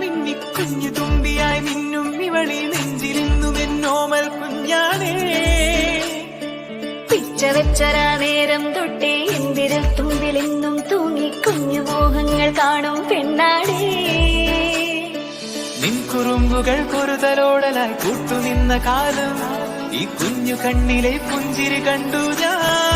മിന്നി കുഞ്ഞു തുമ്പിയായി മിന്നും ഇവളി നെഞ്ചിലിന്നും എന്നോമൽ കുഞ്ഞാണേ. പിച്ച വെച്ചരാ നേരം തൊട്ടേ എന്തിരൽ തുമ്പിലെന്നും തൂങ്ങി കുഞ്ഞു മോഹങ്ങൾ കാണും പെണ്ണാടേ. നിൻ കുറുമ്പുകൾ പൊറുതലോടലായി കൂട്ടുനിന്ന കാലം ഈ കുഞ്ഞു കണ്ണിലെ പുഞ്ചിരി കണ്ടു ഞാൻ.